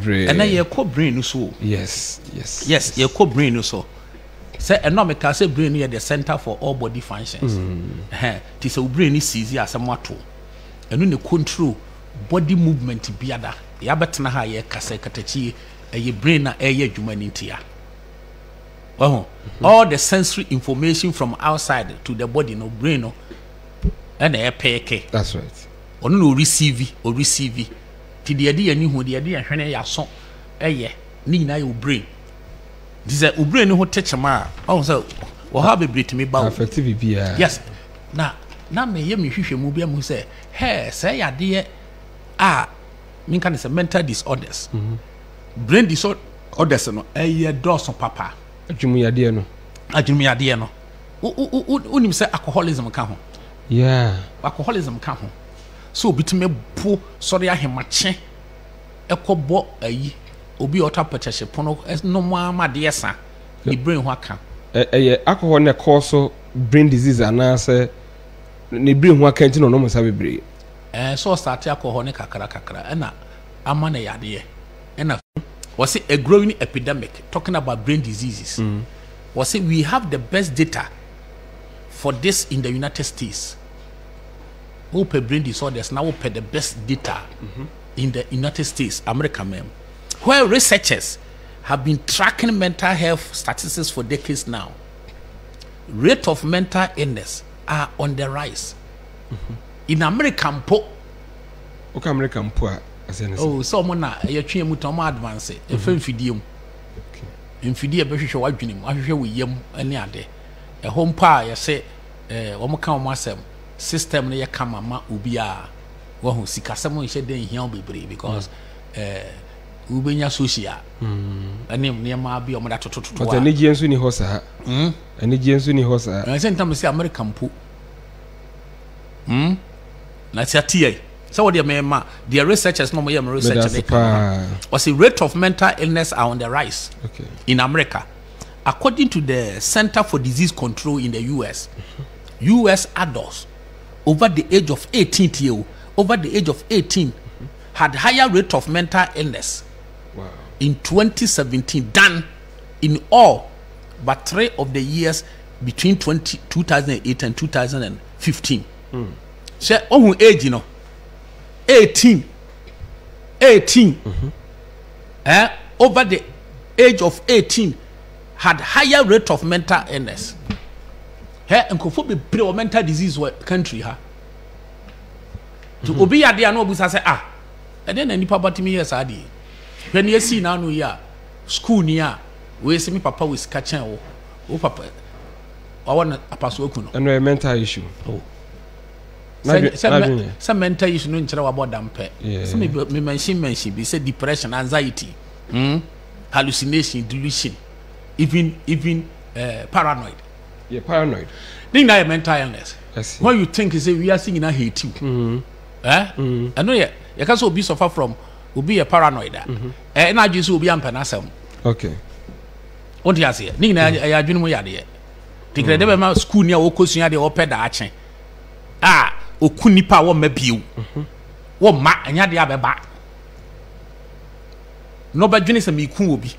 bebre and ye ko brain no so yes ye ko brain no so say economical say brain is the center for all body functions ti say brain is easy as amato enu ne control body movement biada ya betena ha ye kase katachi ye brain na ye adwuma nintia all the sensory information from outside to the body no brain no and e peke that's right onu no receive ti de ade ani hu de ade ahwene ya so eye ni na your brain this is brain no techema oh so wo ha be breathe me ba effective bia yes na me ye me hwehwe mu bia mu say hey say ya de me can say mental disorders brain disorders no eye doso papa adwumuyade no unim say alcoholism ka ho yeah alcoholism ka ho so bitime po sorry ahemache ekobo ayi obi ota pecheshe pono no ma de esa ni brain ho aka alcohol na cause brain disease anase ni brain ho aka nti no mo sa bebre so start alcohol ne kakra na ama na yade na was it a growing epidemic talking about brain diseases was it we have the best data for this in the United States. Who per brain disorders now per the best data in the United States, America, where researchers have been tracking mental health statistics for decades now. Rate of mental illness are on the rise. In American okay, American poor. Oh, someone na you try mutoma advance. E fa mfidie mfidie be hwehwe wadwenem ahwehwe wo yam ani ade. E hom pa ye se wo mo kan wo asem system ne ye kama ma obi a wo ho sikasem nhye den hia obebre because ubenya social anem ne ma bi o mo da tototo but energy enso ni ho sa energy enso ni ho sa I sent them say American po na tia so what the researchers no more research was the rate of mental illness are on the rise in America according to the Center for Disease Control in the US. US adults over the age of 18 had higher rate of mental illness in 2017 than in all but 3 of the years between 2008 and 2015. So on age 18 over the age of 18 had higher rate of mental illness. And could be pre mental disease country to obi ade an obusa say and then any papa me yes ade when you see now no ya school near we see me papa with catching o papa I want a passo kuno and a mental issue some mental issue no nchira about dampe some me mention be say depression, anxiety, hallucination, delusion, even paranoid. Yeah, paranoid. Think that mental illness. What you think is we are seeing a hate you. I know you can so be suffer from will be a paranoid. And I just will be ampanasum. Okay. What you say? Nina I dream we are there. Think that never school near Okosia the opera action. Okunipa wo mabiu wo ma anya de abeba no badwene se meku obi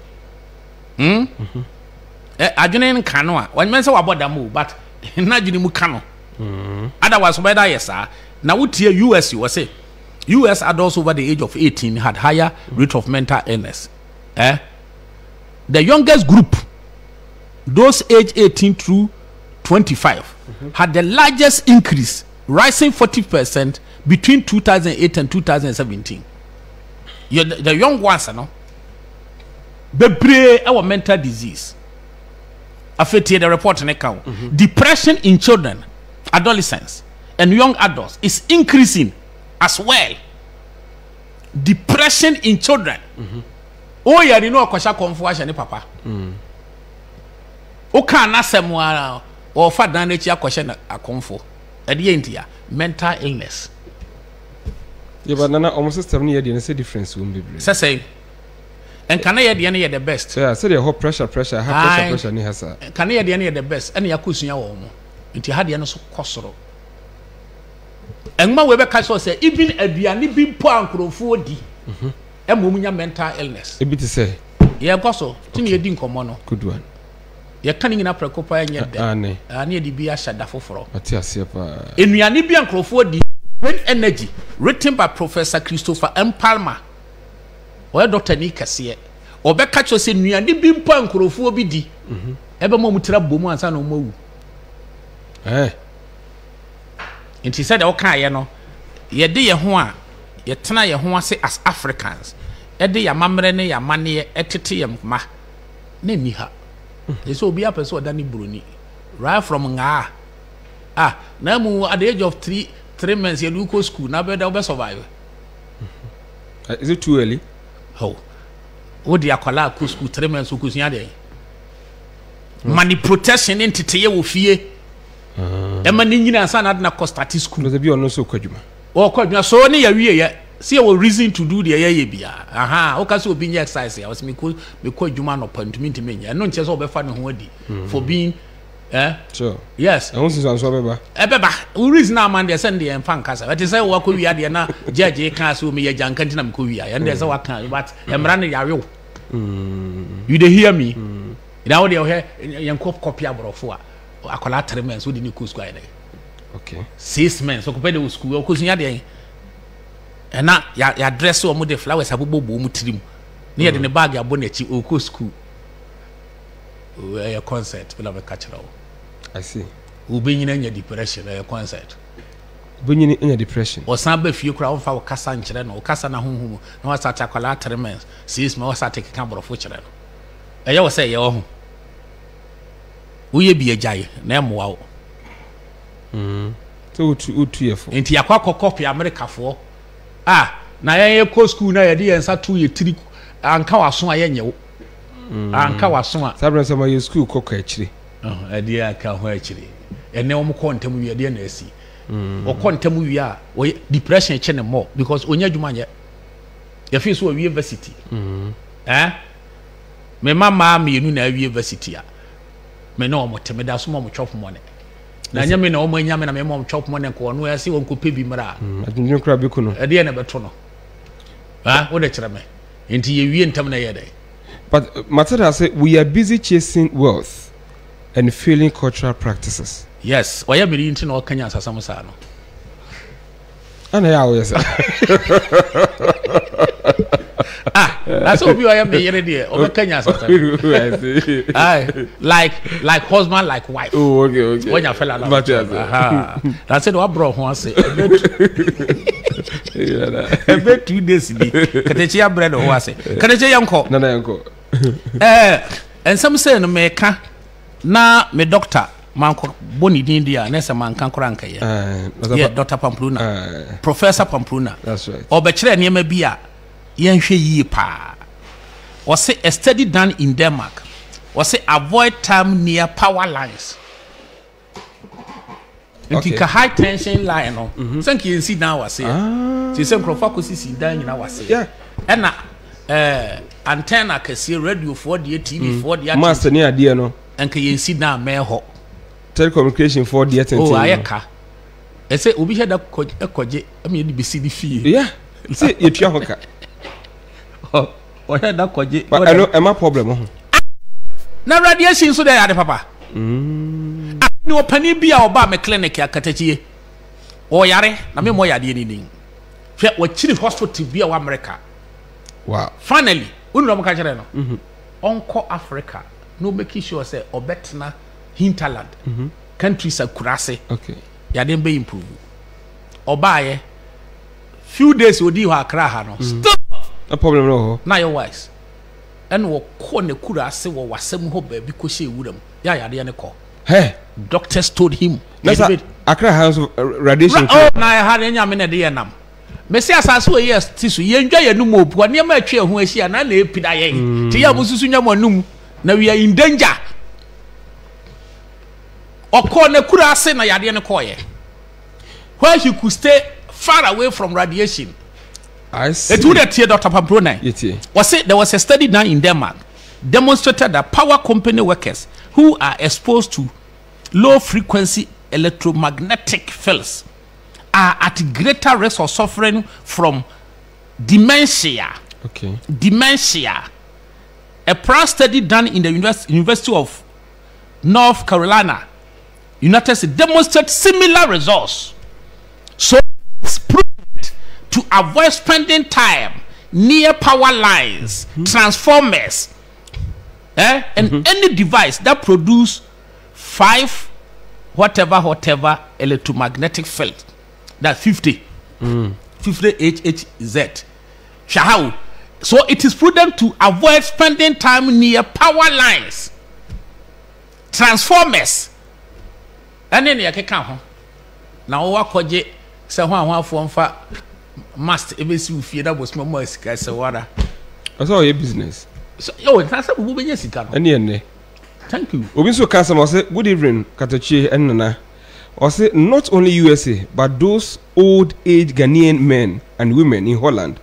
adwene nka no a wan mense waboda mo but na dwene mu ka no otherwise by that yes na wotie US you say US adults over the age of 18 had higher rate of mental illness. The youngest group, those age 18 through 25, had the largest increase, rising 40% between 2008 and 2017. The young ones, no, bebre our mental disease. Affected the report in account. Depression in children, adolescents, and young adults is increasing as well. Depression in children. Oh, yeah, you know, kwasha konfuasha ni papa. O kana semwa or father nature kwasha a konfo. At the end here, mental illness. Yeah, but nana almost system near the say difference won't be. Say, and can I the the best? Yeah, so the whole pressure, high pressure ni hasa. Can I the best? And yakusunya womo. Inti had the so kosoro. And my webe kaso say even aduane bi po ankrofo di. Emunya mental illness. A bit to say. Yeah, gosso. Tini ye din komono. Good one. You're cunning in a precopa and yet Anne. I need to be a shadafo for. Matias, In Yanibian Crawford, Red Energy, written by Professor Christopher M. Palmer, or Dr. Nika see it, or Beccacho said, Nianibim Pan Crawford BD. Ever momutra boom and son of Moo. Eh. And she said, okay, you know, ye dear Hua, ye tana ye Hua say as Africans, Eddie ya mamrene ya money etitium ma, name her. It's so be up as so Danny Bruni. Right from Nga. Now at the age of 3 months, you go school, now better survive. Is it too early? Oh, what the Aquala school 3 months who could yade. Money protection entity will fear. Emanina son had not cost at school. There's a be on so quadruma. Oh, quite so near ye. See our reason to do the Ayabia. Aha, okay, so being exercise. I was me call Juman upon to me to me. I don't just over fun for being sure. Yes. I want to answer Ebeba, who is now man the Sunday and Fancasa. That is what we had na Judge Castle me a Jankantinam Kuya, and there's our kind, but I'm running Yario. You they hear me? Now they are young copy of 4. I call out 3 months who didn't cook square. Okay. 6 months, so compared to school, because you and now your dress or the flowers have a boom trim near the bag your bonnet, you go school. A concert will have a catch. I see. Who bring in your depression, a concert. Bringing in a depression. Or some if you crowd for Cassan children or Cassana home, no one start a collateral 6 months, I take a camera of which I always say, oh, will you be a giant? Name wow. So 2 years. Into your copy America for. Na ye ko school na ye de ensa to ye tiri anka waso aye nyewo anka waso a sabran sama ye school kokko akire e de aka ho akire ene wo ko ntam wi de na asi o ko ntam wi a o depression che ne more because onya dwuma nye ye fi so wi university me mama me nu na wi university a me no mo teme da so mo chop money na nyame na omo nyame na me mom chop money ko no ya si won ko pebi mra adunyo kra be kuno e de na beto no wo de kire me enti ye wie ntam na ye dai but matter say we are busy chasing wealth and failing cultural practices. Yes, why am I enti na okanya asasam sa no ana ya wo yes that's what you are making there. Okanya asasam like husband like wife. Oh, okay. When you fella that's it what bro who say every 2 days ni katechi ya bread who say katechi yanko na yanko and some say no meka na me doctor manko boni din dia na se manka koranka ye yeah Dr. Pamplona Professor Pamplona that's right obekire niam bi a yenhwe yi pa was say a study done in Denmark was say avoid time near power lines. Okay. It's a high tension line no thank you see now was say so say crofako see down you was say yeah and antenna can see radio for the TV for the master near dear no and can you see now me ho telecommunication for the attention ayeka e say obi head ekoje am you be see the fee yeah say you tua hoka o head ekoje but I know am problem na radiation so there papa ni opani bia oba me clinic akatachie o yare na me mo yade ni nin hwe wa chiri hospital bia wa America wow finally unu mo ka kire no onko Africa no make sure say obetna hinterland countries akurase okay yade be improve oba ye few days odi ho akra ha no no problem no na your wise and wo ko ne kurase wo wasem ho ba bi ko she wuram ya yade ne ko hey doctors told him akra has radiation na ha nya me ne de nam me se asase wo yes tisu ye ndwa ye num opu ne ma atwe ho ahia na epida ye ti ya mususu nya mo num na we are in danger okọ ne kurase na yade ne ko ye where he could stay far away from radiation. I see. It would have Dr. Pamplona. Was it there was a study done in Denmark demonstrated that power company workers who are exposed to low frequency electromagnetic fields are at greater risk of suffering from dementia Okay. dementia. A prior study done in the University of North Carolina, United States, demonstrated similar results. So it's prudent to avoid spending time near power lines, transformers, and any device that produce 5 whatever electromagnetic field. That's 50 HHZ. Shahau. So it is prudent to avoid spending time near power lines, transformers, and then you can ho. Now what could you say? One for must if you fear that was more scarce water. That's all your business. So yo, that's a woman. Yes, it can. Any. Thank you. Obi so customer say good evening, Katachi and Nana. Or say not only USA but those old age Ghanaian men and women in Holland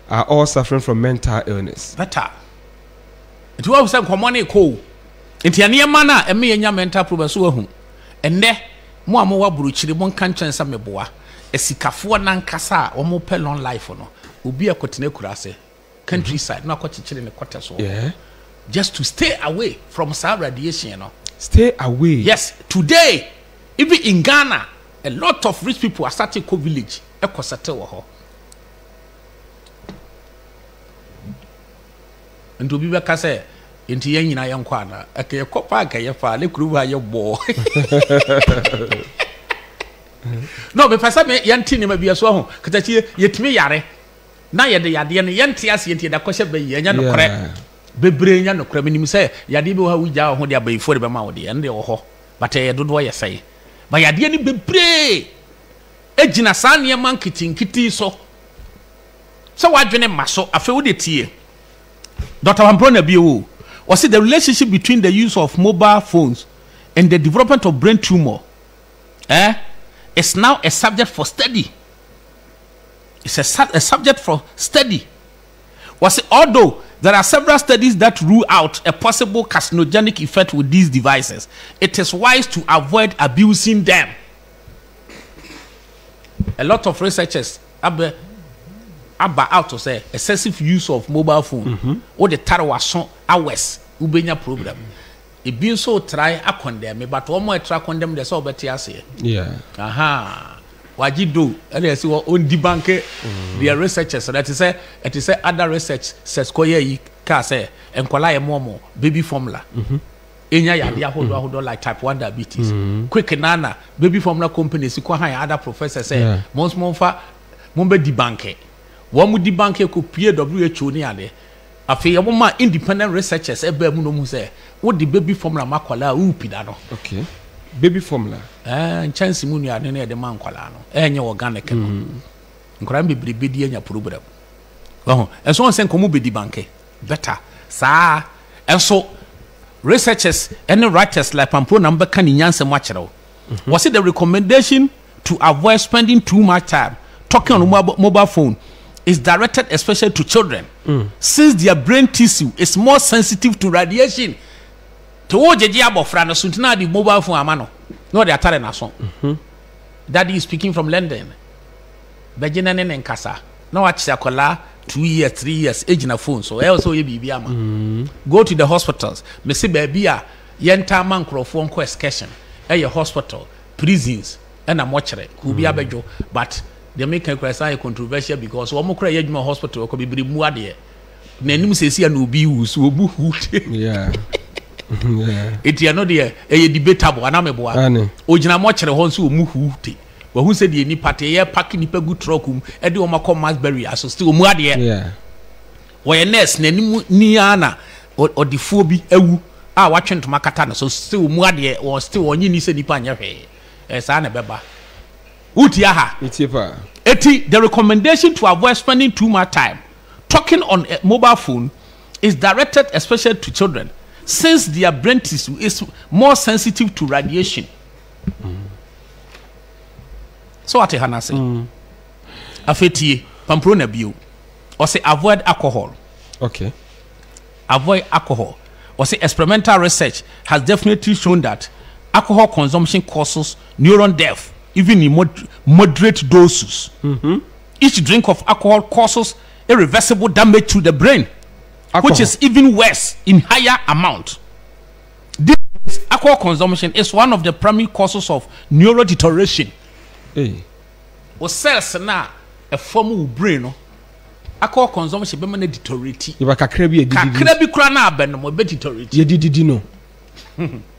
are all suffering from mental illness. Better. It was some common cold. It's a near manner and me and your mental problem so home. And there, more bruchiri one country and some boa. A sikafua nankasa or more long life or no. Will be a cotine kurase. Countryside, not cottage in the quarter so. Yeah. Just to stay away from some radiation, you know. Stay away. Yes, today, even in Ghana, a lot of rich people are starting to village. And to be back as a into yen I am quana, a kay copa, kay fa, le kruva your boy. No, but for me, Yantin may be a song, because yet me yare. Now you're the Yadian Yantias yet the question by Yan correct. Bebrain no criminal say, Yadibo how we jaw when they are before the Maudi and the Oho. But I don't know what you say. But Yadian bebre. Ejina Sania man kitty so. So I join a maso, I feel it here. Dr. Ambrona Bio was it the relationship between the use of mobile phones and the development of brain tumor? It's now a subject for study. It's a subject for study. Was it although there are several studies that rule out a possible carcinogenic effect with these devices, it is wise to avoid abusing them. A lot of researchers about out to say excessive use of mobile phone or the tarawason hours ubenya problem. It being so try a condemn, but one more try condemn the so better say. Yeah. Aha. What you do? And they say well on debunk their researchers. So that is say it is say other research says koye ka say and kwala momo baby formula. Enya ya dia hold like type 1 diabetes. Quick nana baby formula companies ko hire other professors say most monfa mombe debunk. One mu debunk ko pie WHO ni ade. Afi yaboma independent researchers ebe mu no mu say what the baby formula makwala upida no. Okay. Baby formula. Chance mu nua ne de man kwala no. Enye organic no. Nkora bebrebe di enya problem. Enso on sen komu be debunk. Better. Sa enso researchers and writers like Pampro number can nyanse mu akere. Was it the recommendation to avoid spending too much time talking on mobile phone is directed especially to children since their brain tissue is more sensitive to radiation. To ojeji abofra no suntina the mobile phone amano no they atare na so. Daddy is speaking from London. Bejina ne nkasa. Na wachi akola 2 years 3 years age na phone so also ye bibi ama. Go to the hospitals. Me say baby a yenta man krofo nko excursion. Your hospital, prisons, and a mortuary could be abejo, but they make a controversial because one cry my hospital could be muade. Nenum says here no be who's yeah. It's another a debatable and ameboa. Ojina mortuary honsu muhute. But who said the any party here packing the good trocum, Eddie Omacom Masbury, so still muade. Yeah. Why nurse Nenum Niana or the phobi ewu. Watching to Makatana, so still muade or still on you said Nipanya. Sana beba. Utiaha. Eti, the recommendation to avoid spending too much time talking on a mobile phone is directed especially to children, since their brain tissue is more sensitive to radiation. So what Hana say? Afeti, Pamprona bio. Or say avoid alcohol. Okay. Avoid alcohol. Or say experimental research has definitely shown that alcohol consumption causes neuron death, even in moderate doses. Each drink of alcohol causes irreversible damage to the brain, which is even worse in higher amount. This alcohol consumption is one of the primary causes of neurodeterioration. Hey. O cells na a form of brain. Alcohol consumption be man deteriorate. You kakra bi kura na aben no be deteriorate. Ye didi no.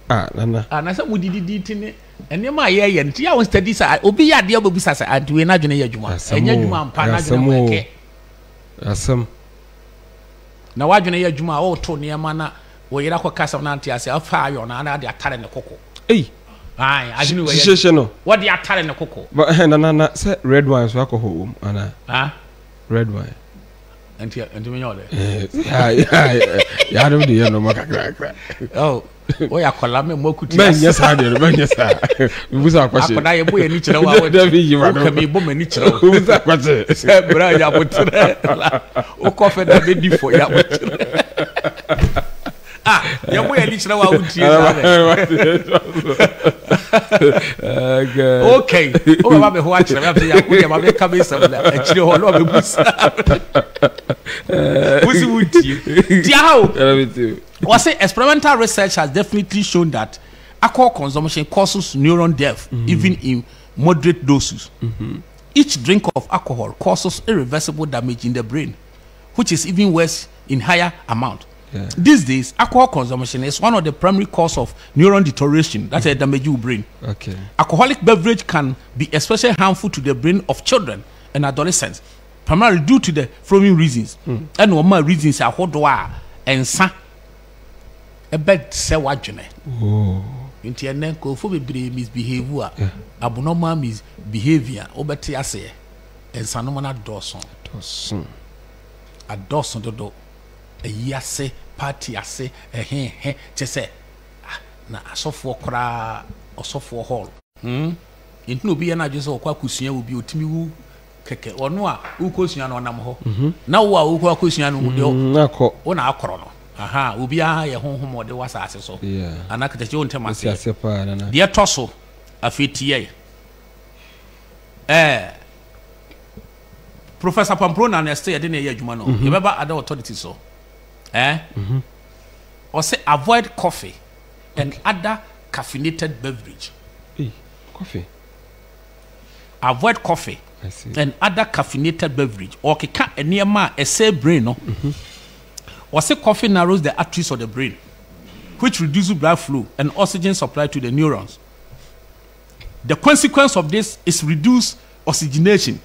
Nana. Na say wo didi tini enema ye nti ya won study sa obi ya de obi sa anti we na dwene ye adwuma. Enya adwuma ampa na dwene mo ke. Asam. Na wadwene ye adwuma wo to ne ma na wo yira kwa kasa na anti ase afa ayo na de atare ne koko. Hey. Ai, adwene we. Sheshe no. What de atare ne koko. But na say red wine so alcohol ana. Red wine. Anti me nyole. Ya do de no makakra. Oh. O ya kola me mokuti. Ben yes ha de, ben yes ha. Busa kwase. Akoda ye bo ye ni kire wa wo. Ka mi bo mani kire. Busa kwase. Se bra ya botre. O kofe da be di fo ya botre. Ye bo ye ni kire wa wuti. Okay. O ba be ho a kire. Ya ko ye ma be ka be sem da. E kire ho no be busa. Busi wuti. Dia how? Was say experimental research has definitely shown that alcohol consumption causes neuron death, even in moderate doses. Each drink of alcohol causes irreversible damage in the brain, which is even worse in higher amount. Yeah. These days, alcohol consumption is one of the primary cause of neuron deterioration. That's a damage your brain. Okay. Alcoholic beverage can be especially harmful to the brain of children and adolescents, primarily due to the following reasons. And normal reasons are hodwa and sa. Ebed se wadwene. Nti ene ko fo bebre misbehave abnormal misbehavior obeti ase ensano na doson adoson dodo eyase party ase chese na asofo kra osofo hall nti no bi na adwese okwa kusua obi otimi wu keke ono a ukosua no nam ho na wo a ukwa kusua no de o na akoro no aha ubia ye honhom de wasase so anakata che onte mase de toso afetie Professor Pamplona na stay de na ye adwuma no ye beba other authorities so or say avoid coffee and other caffeinated beverage. Coffee. Avoid coffee and other caffeinated beverage or keka enema ese brain no. Or say coffee narrows the arteries of the brain, which reduces blood flow and oxygen supply to the neurons. The consequence of this is reduced oxygenation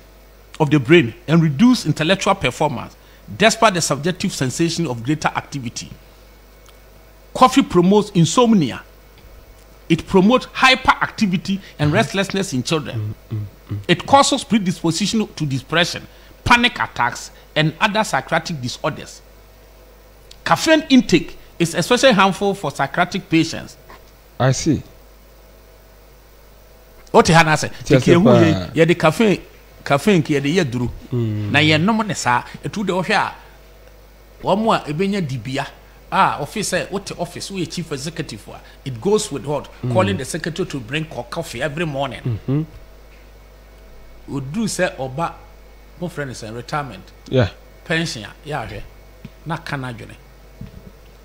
of the brain and reduced intellectual performance, despite the subjective sensation of greater activity. Coffee promotes insomnia. It promotes hyperactivity and restlessness in children. It causes predisposition to depression, panic attacks, and other psychiatric disorders. Caffeine intake is especially harmful for psychiatric patients. I see. What you have said? Yeah, the caffeine ki ye duru. Na ye no ne sa etu de ohwe a wo mo a ebenya dibia officer what the office we chief executive for it goes with what calling the secretary to bring coffee every morning. Would say oba mo friend is in retirement. Yeah. Pension ya hwe na kana dwene.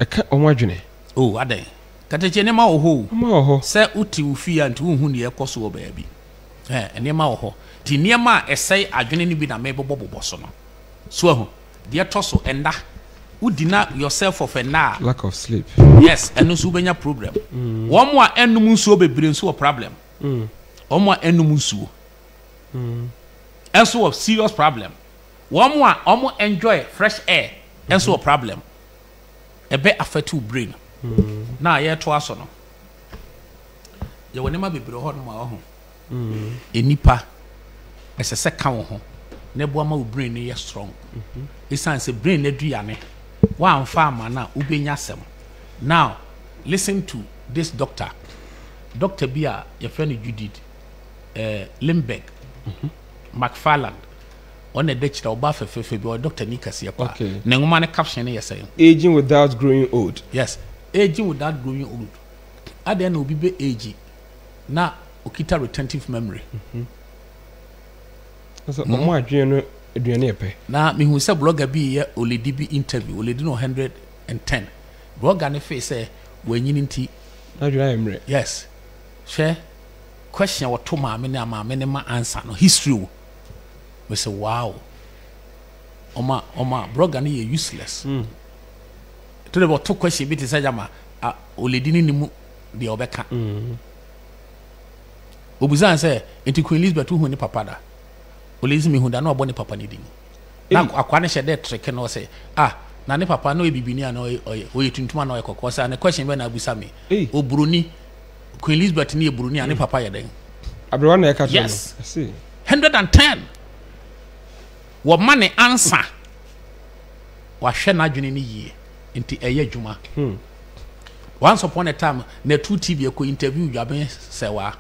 Eka omwadwene. Oh, ade. Kateche ne ma oho. Ma oho. Se uti ufi ya nti unhu ne ekoso wo baabi. Ne ma oho. Ti ne ma esai adwene ni bi na mebobobbo so no. So ahu. De toso enda. Udina yourself of enda. Lack of sleep. Yes, enu so benya problem. Wo mo a enum nsuo bebre nso problem. Wo mo a enum nsuo. Enso of serious problem. Wo mo a omo enjoy fresh air. Enso problem. Ebe affect your brain. Na ye to aso no. Ye wonema bebre ho no ma ho. Enipa esese ka wo ho. Na bo ama wo brain ne ye strong. Isan se brain na duane. Wa amfa ama na ubenya sem. Now, listen to this doctor. Dr. Bia, your friend Judith Limbeck, McFarland. On a ditch or buff or Dr. Nikas. Okay. Nangumane caption saying aging without growing old. Yes, aging without growing old. At the end will be aging. Now, Okita retentive memory. So, more aduane epe na me hu say blogger bi ye oledi bi interview oledi no 110 blogger ne face say wanyini nti aduane emre yes share question what to ma me ne ma answer no history we say wow oma blogger ne ye useless to the to question bi te say jama oledi ni mu de obeka obuzan say enti Queen Elizabeth hu ni papa da oledi mi hu da na obo ni papa ni din na akwa ne shede trick no say na ne papa no ebibini ana oye tuntuma na oyekoko say na question be na abusa me oburuni Queen Elizabeth ni eburuni ana papa ye den abrewa na yeka yes. I see 110 wo mane answer wa hwe na adwene ni yie nti eye adwuma once upon a time na 2TV ko interview dwaben sewa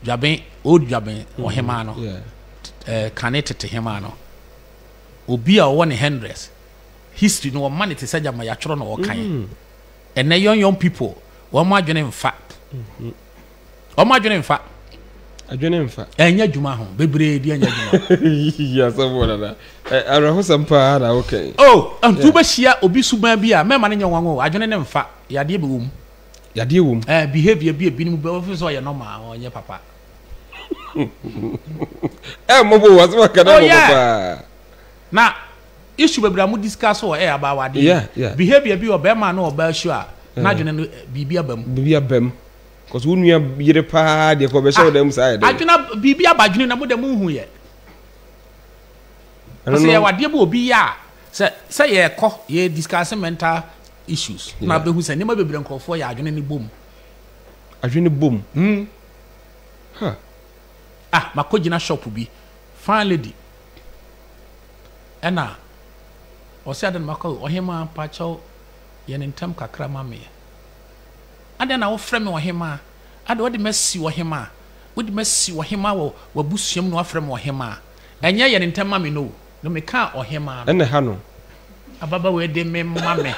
dwaben old dwaben ohema no kanetete hema no obi a won hundreds history no man it say jama ya choro no wokan and young people wo ma adwene mfa wo ma adwene mfa enya adwuma ho bebre di enya adwuma ya saboda na araho sampa na okay antu ba hia obi suban bi a mema ne nyanwanwo adwene ne mfa yade be wom behavior bi ebinim be office o ye normal onye papa mobo wasema kana papa na issue bebre amu discuss o about wade behavior bi o be ma na o ba sure na adwene no bibia bam cause wonu ya yire pa de ko be show dem side adwena bibia badwene na mo dem hu ye say ya wade be obi ya say ye ko ye discuss mental issues na be hu say nema bebre nkofo ya adwene ni bom makogina shop bi fine lady ena o say adan makọ ohema pacho ye ntem kakra mame ade na wo frɛ me ohema ade wo de masi ohema wo de masi ohema wo busuam no afrɛ me ohema enye ye ntem mame no me ka ohema ene ha no ababa we de me mame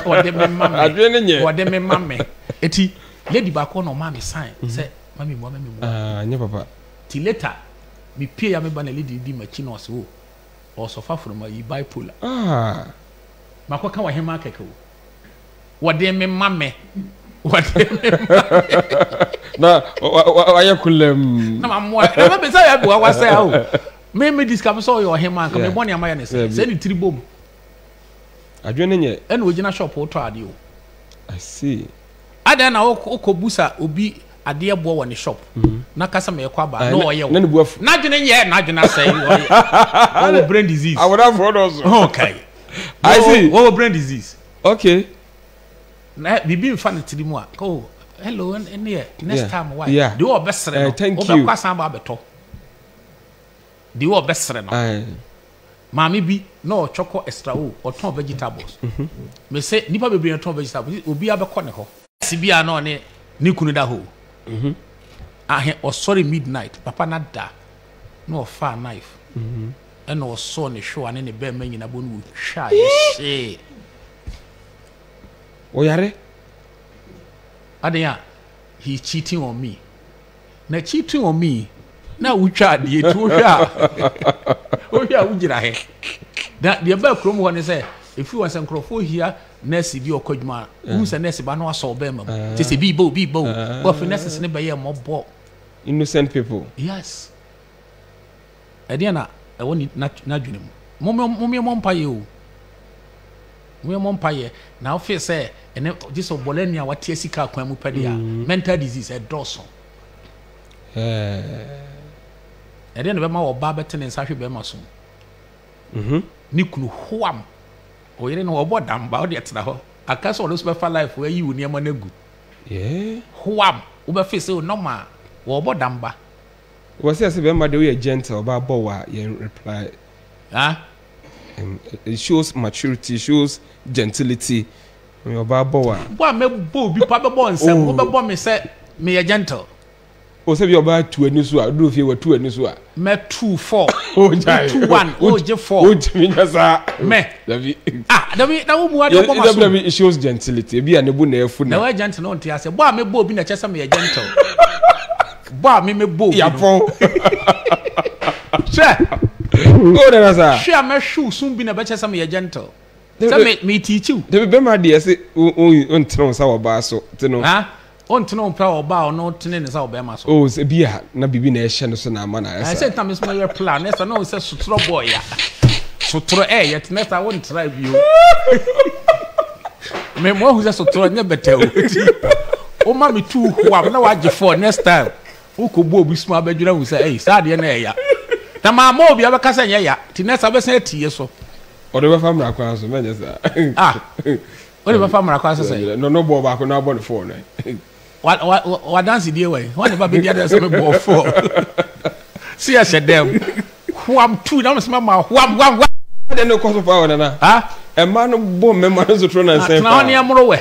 o de me mame adwene nye o de me mame eti lady ba ko no mame sign say mame mo nye papa ti later me pay ya me ba na lady di machi no so o so fa from yi bipolar mako ka ohema keke wo de me mame na ayakulem na mamwa na be say abu wa say o me discover so your hema ka me boni amaya ne say ni tribom adwene nye ene ogina shop o to ade o I see ada na okobusa obi ade ebo wo ne shop na kasa me ekwa ba no oye na ne buafu na adwene nye na adwene say oye o brain disease I would have heard also okay I see o brain disease okay na bibi mfa ne trimu a hello and next time why yeah. Do your best no thank you kwasan ba beto do your best no mami bi no choco extra o ton vegetables me say nipa bebre ton vegetables obi abekọ ne ho sibia no ne kunu da ho o sorry midnight papa na da no fa knife and o so ne show ane ne be manyina bonu twa ye oyare adenya he cheating on me na cheating on me na utwa de etu hwa ugira he da de ba krom ho ne say if you want sankrofo here nurse bi okodwuma hu say nurse ba no aso be mam te say bi bo but for nurse ne be ye mobo innocent people yes adenya e woni na dwene mu mo mpa ye o we mompaye na o feel say ene this obolenia watie sika kwan mu pede a mental disease e doso ede ne be ma wo ba betene nsa hwe be ma so ni kunu hoam o yire no obo damba o de tena ho akasa o no super life we yi woni ma na gu hoam o be feel say normal wo obo damba wo say be ma de we gentle ba bo wa ye reply it shows maturity, it shows gentility. Your baboa. Boy, me bo bi pa be bo nsem, wo be bo me say me gentle. O say your ba 2 ani so a, do fe we 2 ani so a. Me 2 4. O 2 1, o je 4. O timi nya sa. Me. Davi. Davi na wo mu ade bo ma so. Davi it shows gentility. Bi ane bu na efu na. Na we gentle no ntia say, boy me bo bi na chese me gentle. Boy me bo. Ya fon. Che. Oh, that's a. Share my shoes soon be a better some gentle. Tell me teach you. The Bema dear say, on Tron Sour Basso, to know. Ah, on to know power bow, no tin is our Bema. Oh, it's a beer, not be been a Shannon Amana. I said, Tom is my plan. Yes, I know it's a straw boy. So throw air, yet next I won't try you. Me mo who's so throw never tell. Oh, mammy, too, who have no idea for next time. Who could bo be small bedroom who say, hey, Sadia Naya. The mamma be ever cast ya, Tines ever said to you so. Or the family across the manager. Ah, whatever family across say. No, Bob, I could not born for night. What dance the way? What about the others of for? See, I said them. Who am 2 down, mamma, wham. I don't know cause of power, Nana. Ah, a man of bomb members of Tron and say, now near Moroway.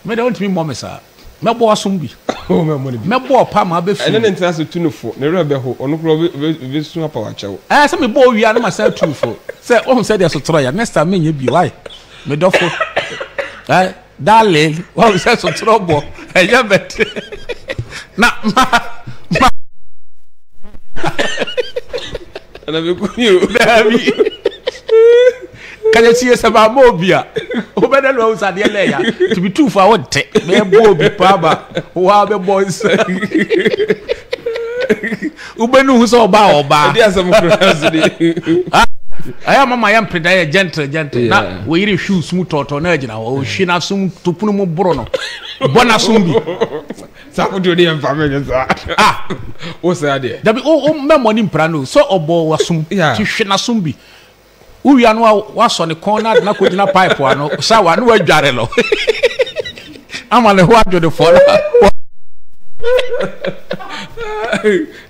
Me don't mean mommy, sir. Me boy sumbi. Oh, my money. Me boy Pama be. And then it's a tune for never be who on the soon up our chow. I said, me boy, we are myself too for. Say, oh, said there's a try. Next time, me be why. Me don't for. Darling, what was that so trouble? I just bet. Now, and I will go you. Can you see us about Mobia? Who better knows at the layer to be too far? What take me a Bobby Paba? Who are the boys? Ubenu who's all bow bar. I am my young predaya gentle. Now we eat shoes smooth or nergina or she not soon to Puno Bruno. Bonasumbi. Some to the family. Ah, what's the idea? There be all money prano, so obo was some sumbi. We are now was on the corner, not putting a pipe one, so I know a jarrelo. I'm on the water to the follow.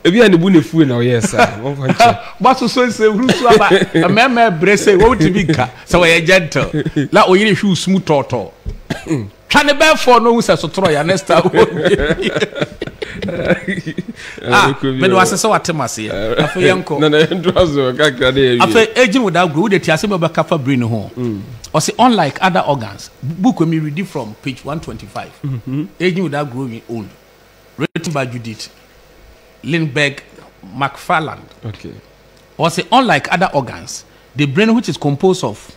If you are the bunny fool now, yes, sir. But so say, a man brace, what to be car, so I gentle. Let we shoes smooth turtle. Can the bear for no so try and next time. But was so at Timasi. After Yanko, after aging without glue, the Tiasima Capa bring home. Or say, unlike other organs, book when we read it from page 125. Aging without growing old. Written by Judith Lindbergh McFarland. Okay. Or say, unlike other organs, the brain, which is composed of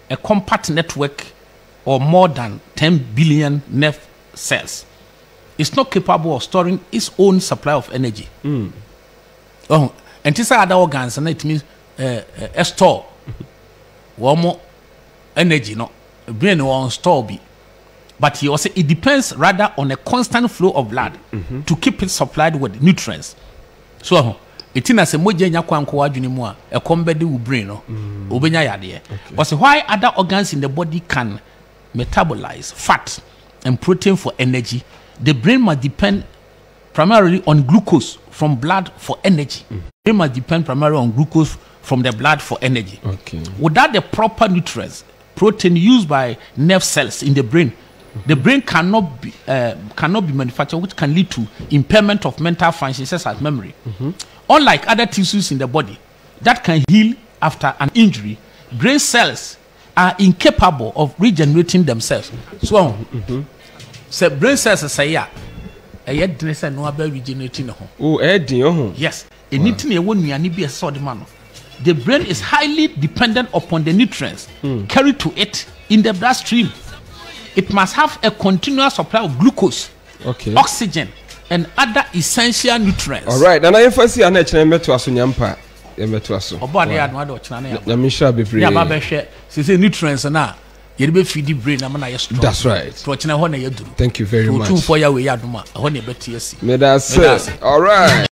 a compact network or more than 10 billion nerve cells, is not capable of storing its own supply of energy. Oh, and these other organs, and it means a store one more energy, no brain won't store be. But he also it depends rather on a constant flow of blood to keep it supplied with nutrients. So it is a moja nyakwa nkowa dwene mu a e kombede wo brain no obenya yade. But why other organs in the body can metabolize fat and protein for energy, the brain must depend primarily on glucose from blood for energy. The brain must depend primarily on glucose from the blood for energy. Okay. Without the proper nutrients, protein used by nerve cells in the brain, the brain cannot be manufactured, which can lead to impairment of mental functions such as memory. Unlike other tissues in the body that can heal after an injury, brain cells are incapable of regenerating themselves. So, so brain cells say yeah, no about regenerating. Oh, yes, anything you want me be a sort man. The brain is highly dependent upon the nutrients carried to it in the bloodstream. It must have a continuous supply of glucose, oxygen, and other essential nutrients. All right, and I first see an HM to us on Yampa. About the other channel. Yamisha be free. Say nutrients now. You be feed the brain. That's right. Thank you very much. All right.